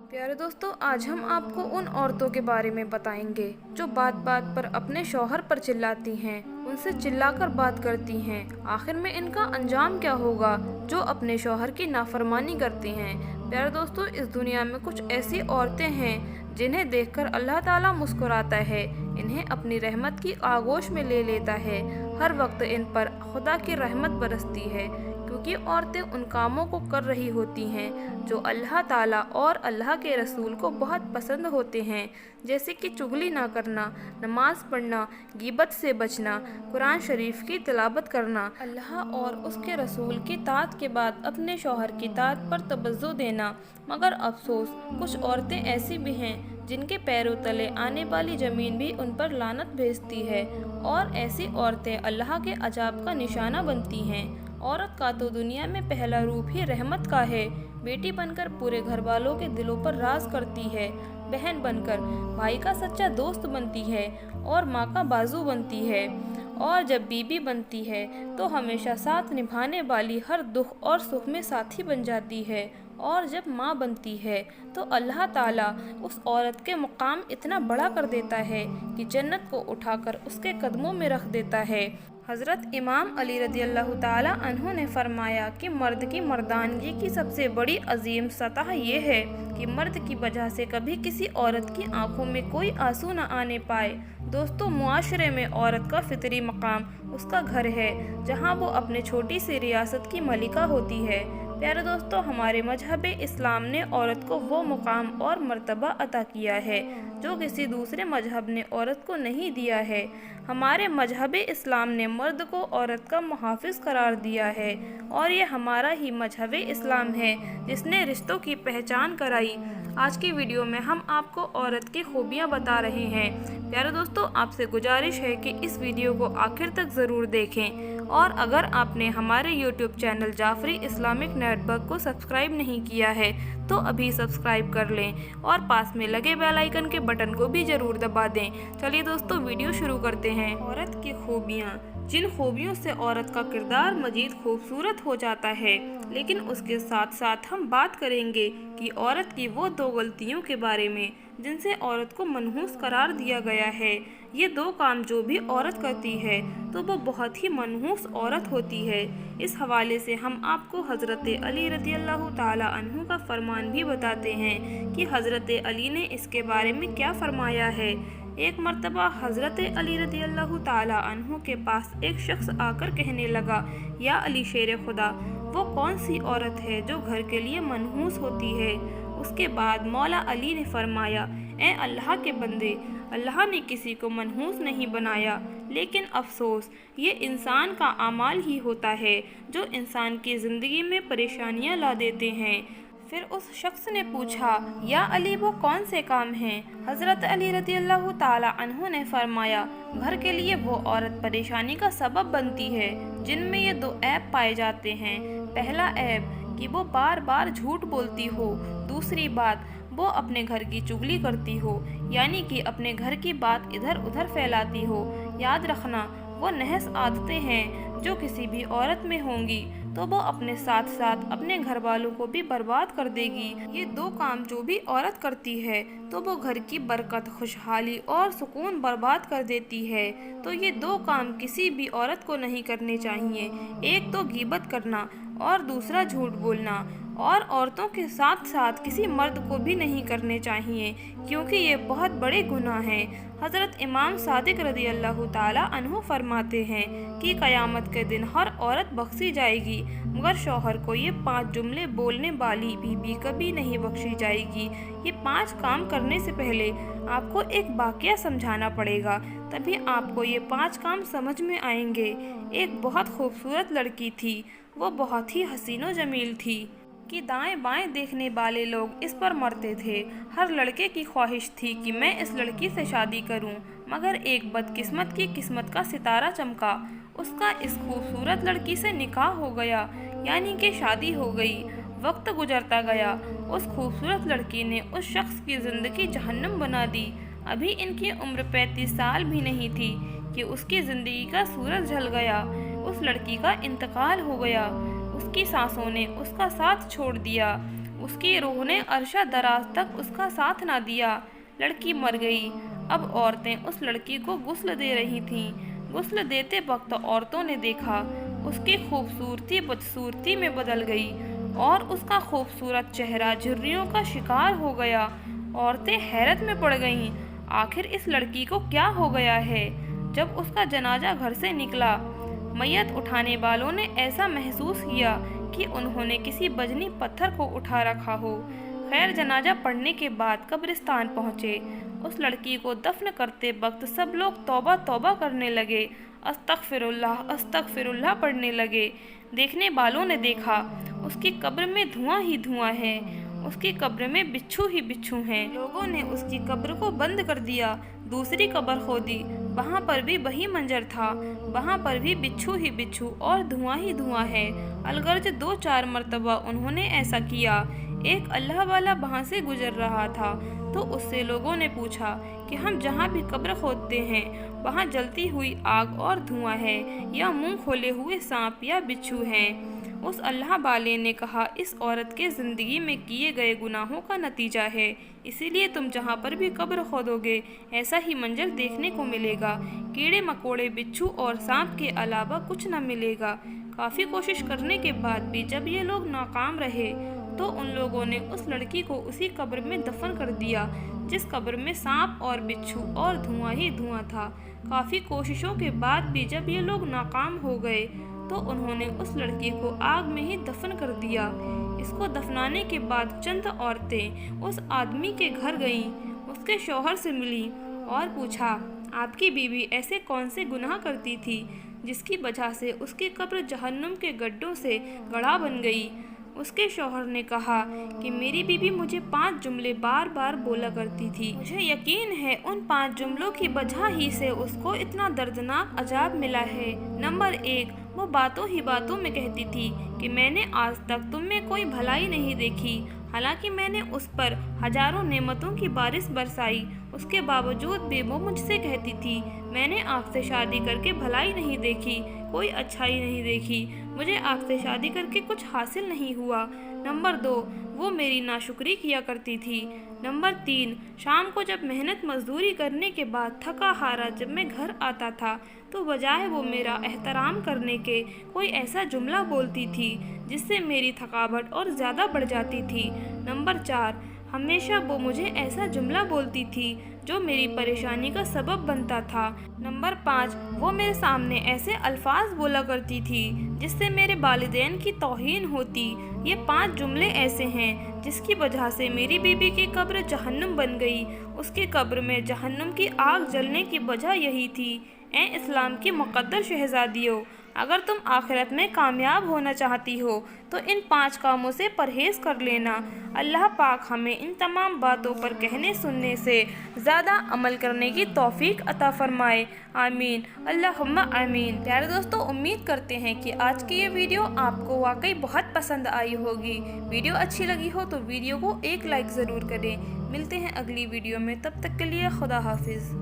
प्यारे दोस्तों, आज हम आपको उन औरतों के बारे में बताएंगे जो बात बात पर अपने शौहर पर चिल्लाती हैं, उनसे चिल्लाकर बात करती हैं। आखिर में इनका अंजाम क्या होगा जो अपने शौहर की नाफरमानी करती हैं। प्यारे दोस्तों, इस दुनिया में कुछ ऐसी औरतें हैं जिन्हें देखकर अल्लाह ताला मुस्कुराता है, इन्हें अपनी रहमत की आगोश में ले लेता है। हर वक्त इन पर खुदा की रहमत बरसती है, क्योंकि औरतें उन कामों को कर रही होती हैं जो अल्लाह ताला और अल्लाह के रसूल को बहुत पसंद होते हैं, जैसे कि चुगली ना करना, नमाज पढ़ना, गीबत से बचना, कुरान शरीफ की तिलावत करना, अल्लाह और उसके रसूल की ताअत के बाद अपने शौहर की ताअत पर तवज्जो देना। मगर अफसोस, कुछ औरतें ऐसी भी हैं जिनके पैरों तले आने वाली ज़मीन भी उन पर लानत भेजती है, और ऐसी औरतें अल्लाह के अजाब का निशाना बनती हैं। औरत का तो दुनिया में पहला रूप ही रहमत का है। बेटी बनकर पूरे घर वालों के दिलों पर राज करती है, बहन बनकर भाई का सच्चा दोस्त बनती है और माँ का बाजू बनती है, और जब बीबी बनती है तो हमेशा साथ निभाने वाली, हर दुख और सुख में साथी बन जाती है। और जब माँ बनती है तो अल्लाह ताला उस औरत के मुकाम इतना बड़ा कर देता है कि जन्नत को उठाकर उसके कदमों में रख देता है। हज़रत इमाम अली रज़ियल्लाहु ताला अन्हु ने फरमाया कि मर्द की मर्दानगी की सबसे बड़ी अजीम सतह ये है कि मर्द की वजह से कभी किसी औरत की आंखों में कोई आंसू न आने पाए। दोस्तों, मुआशरे में औरत का फितरी मकाम उसका घर है, जहां वो अपने छोटी सी रियासत की मलिका होती है। प्यारे दोस्तों, हमारे मजहब इस्लाम ने औरत को वो मुकाम और मर्तबा अता किया है जो किसी दूसरे मजहब ने औरत को नहीं दिया है। हमारे मजहब इस्लाम ने मर्द को औरत का मुहाफिज करार दिया है, और ये हमारा ही मजहब इस्लाम है जिसने रिश्तों की पहचान कराई। आज की वीडियो में हम आपको औरत की खूबियाँ बता रहे हैं। प्यारे दोस्तों, आपसे गुजारिश है कि इस वीडियो को आखिर तक ज़रूर देखें, और अगर आपने हमारे YouTube channel Jafri Islamic network को सब्सक्राइब नहीं किया है तो अभी सब्सक्राइब कर लें, और पास में लगे बेल आइकन के बटन को भी ज़रूर दबा दें। चलिए दोस्तों, वीडियो शुरू करते हैं। औरत की खूबियाँ। जिन खूबियों से औरत का किरदार मजीद खूबसूरत हो जाता है, लेकिन उसके साथ साथ हम बात करेंगे कि औरत की वो दो गलतियों के बारे में जिनसे औरत को मनहूस करार दिया गया है। ये दो काम जो भी औरत करती है तो वो बहुत ही मनहूस औरत होती है। इस हवाले से हम आपको हज़रत अली रज़ियल्लाहु ताला अन्हु का फरमान भी बताते हैं कि हज़रत अली ने इसके बारे में क्या फरमाया है। एक मर्तबा हज़रत अली रज़ियल्लाहु ताला अन्हु के पास एक शख्स आकर कहने लगा, या अली शेर खुदा, वो कौन सी औरत है जो घर के लिए मनहूस होती है। उसके बाद मौला अली ने फरमाया, ए अल्लाह के बंदे, अल्लाह ने किसी को मनहूस नहीं बनाया, लेकिन अफसोस ये इंसान का आमाल ही होता है जो इंसान की ज़िंदगी में परेशानियां ला देते हैं। फिर उस शख्स ने पूछा, या अली, वो कौन से काम हैं। हज़रत अली रज़ियल्लाहु ताला अन्हु ने फरमाया, घर के लिए वो औरत परेशानी का सबब बनती है जिनमें ये दो ऐब पाए जाते हैं। पहला ऐब कि वो बार बार झूठ बोलती हो। दूसरी बात, वो अपने घर की चुगली करती हो, यानी कि अपने घर की बात इधर उधर फैलाती हो। याद रखना, वो नहस आदतें हैं जो किसी भी औरत में होंगी तो वो अपने साथ साथ अपने घर वालों को भी बर्बाद कर देगी। ये दो काम जो भी औरत करती है तो वो घर की बरकत, खुशहाली और सुकून बर्बाद कर देती है। तो ये दो काम किसी भी औरत को नहीं करने चाहिए। एक तो गीबत करना और दूसरा झूठ बोलना, और औरतों के साथ साथ किसी मर्द को भी नहीं करने चाहिए, क्योंकि ये बहुत बड़े गुनाह हैं। हज़रत इमाम सादिक रज़ियल्लाहु ताला अन्हु फरमाते हैं कि क़यामत के दिन हर औरत बख्शी जाएगी, मगर शौहर को ये 5 जुमले बोलने वाली बीबी कभी नहीं बख्शी जाएगी। ये 5 काम करने से पहले आपको एक वाक़या समझाना पड़ेगा, तभी आपको ये 5 काम समझ में आएंगे। एक बहुत खूबसूरत लड़की थी, वो बहुत ही हसीनो जमील थी कि दाएं बाएं देखने वाले लोग इस पर मरते थे। हर लड़के की ख्वाहिश थी कि मैं इस लड़की से शादी करूं, मगर एक बदकिस्मत की किस्मत का सितारा चमका। उसका इस खूबसूरत लड़की से निकाह हो गया, यानी कि शादी हो गई। वक्त गुजरता गया, उस खूबसूरत लड़की ने उस शख्स की ज़िंदगी जहन्नम बना दी। अभी इनकी उम्र 35 साल भी नहीं थी कि उसकी ज़िंदगी का सूरज ढल गया। उस लड़की का इंतकाल हो गया, उसकी सांसों ने उसका साथ छोड़ दिया। اس کی روح نے عرشہ دراز تک اس کا ساتھ نہ دیا۔ لڑکی مر گئی۔ اب عورتیں اس لڑکی کو غسل دے رہی تھیں۔ غسل دیتے وقت عورتوں نے دیکھا اس کی خوبصورتی بدصورتی میں بدل گئی اور اس کا خوبصورت چہرہ جھریوں کا شکار ہو گیا۔ عورتیں حیرت میں پڑ گئیں، آخر اس لڑکی کو کیا ہو گیا ہے؟ جب اس کا جنازہ گھر سے نکلا، میت اٹھانے والوں نے ایسا محسوس کیا کہ انہوں نے کسی بجنی پتھر کو اٹھا رکھا ہو۔ خیر، جنازہ پڑھنے کے بعد قبرستان پہنچے۔ اس لڑکی کو دفن کرتے وقت سب لوگ توبہ توبہ کرنے لگے، استغفر اللہ پڑھنے لگے۔ دیکھنے والوں نے دیکھا اس کی قبر میں دھواں ہی دھواں ہے، اس کی قبر میں بچھو ہی بچھو ہیں۔ لوگوں نے اس کی قبر کو بند کر دیا، دوسری قبر کھودی، وہاں پر بھی وہی منظر تھا، وہاں پر بھی بچھو ہی بچھو اور دھواں ہی دھواں ہے۔ الغرض 2-4 مرتبہ انہوں نے ایسا کیا۔ ایک اللہ والا وہاں سے گزر رہا تھا تو اس سے لوگوں نے پوچھا کہ ہم جہاں بھی قبر کھودتے ہیں وہاں جلتی ہوئی آگ اور دھواں ہے یا منہ کھولے ہوئے سانپ یا بچھو ہیں؟ اس اللہ والے نے کہا، اس عورت کے زندگی میں کیے گئے گناہوں کا نتیجہ ہے، اسی لیے تم جہاں پر بھی قبر کھودو گے ایسا ہی منظر دیکھنے کو ملے گا، کیڑے مکوڑے بچھو اور سانپ کے علاوہ کچھ نہ ملے گا۔ کافی کوشش کرنے کے بعد بھی جب یہ لوگ ناکام رہے تو ان لوگوں نے اس لڑکی کو اسی قبر میں دفن کر دیا جس قبر میں سانپ اور بچھو اور دھواں ہی دھواں تھا۔ کافی کوششوں کے بعد بھی جب یہ لوگ ناکام ہو گئے تو انہوں نے اس لڑکی کو آگ میں ہی دفن کر دیا۔ اس کو دفنانے کے بعد چند عورتیں اس آدمی کے گھر گئیں، اس کے شوہر سے ملیں اور پوچھا، آپ کی بیوی ایسے کون سے گناہ کرتی تھی جس کی وجہ سے اس کی قبر جہنم کے گڈھوں سے گڑھا بن گئی؟ اس کے شوہر نے کہا کہ میری بیوی مجھے 5 جملے بار بار بولا کرتی تھی، مجھے یقین ہے ان 5 جملوں کی وجہ ہی سے اس کو اتنا دردناک عذاب ملا ہے۔ نمبر 1، وہ باتوں ہی باتوں میں کہتی تھی کہ میں نے آج تک تم میں کوئی بھلائی نہیں دیکھی، حالانکہ میں نے اس پر ہزاروں نعمتوں کی بارش برسائی، اس کے باوجود بھی وہ مجھ سے کہتی تھی میں نے آپ سے شادی کر کے بھلائی نہیں دیکھی، کوئی اچھائی نہیں دیکھی، مجھے آپ سے شادی کر کے کچھ حاصل نہیں ہوا۔ نمبر 2، وہ میری ناشکری کیا کرتی تھی۔ نمبر 3، شام کو جب محنت مزدوری کرنے کے بعد تھکا ہارا جب میں گھر آتا تھا تو بجائے وہ میرا احترام کرنے کے کوئی ایسا جملہ بولتی تھی جس سے میری تھکاوٹ اور زیادہ بڑھ جاتی تھی۔ نمبر 4، ہمیشہ وہ مجھے ایسا جملہ بولتی تھی جو میری پریشانی کا سبب بنتا تھا۔ نمبر 5، وہ میرے سامنے ایسے الفاظ بولا کرتی تھی جس سے میرے والدین کی توہین ہوتی۔ یہ 5 جملے ایسے ہیں جس کی وجہ سے میری بیوی کی قبر جہنم بن گئی، اس کی قبر میں جہنم کی آگ جلنے کی وجہ یہی تھی۔ اے اسلام کی مقدر شہزادیوں، اگر تم آخرت میں کامیاب ہونا چاہتی ہو تو ان 5 کاموں سے پرہیز کر لینا۔ اللہ پاک ہمیں ان تمام باتوں پر کہنے سننے سے زیادہ عمل کرنے کی توفیق عطا فرمائے، آمین، اللہم آمین۔ پیارے دوستو، امید کرتے ہیں کہ آج کی یہ ویڈیو آپ کو واقعی بہت پسند آئی ہوگی۔ ویڈیو اچھی لگی ہو تو ویڈیو کو ایک لائک ضرور کریں۔ ملتے ہیں اگلی ویڈیو میں، تب تک کے لیے خدا حافظ۔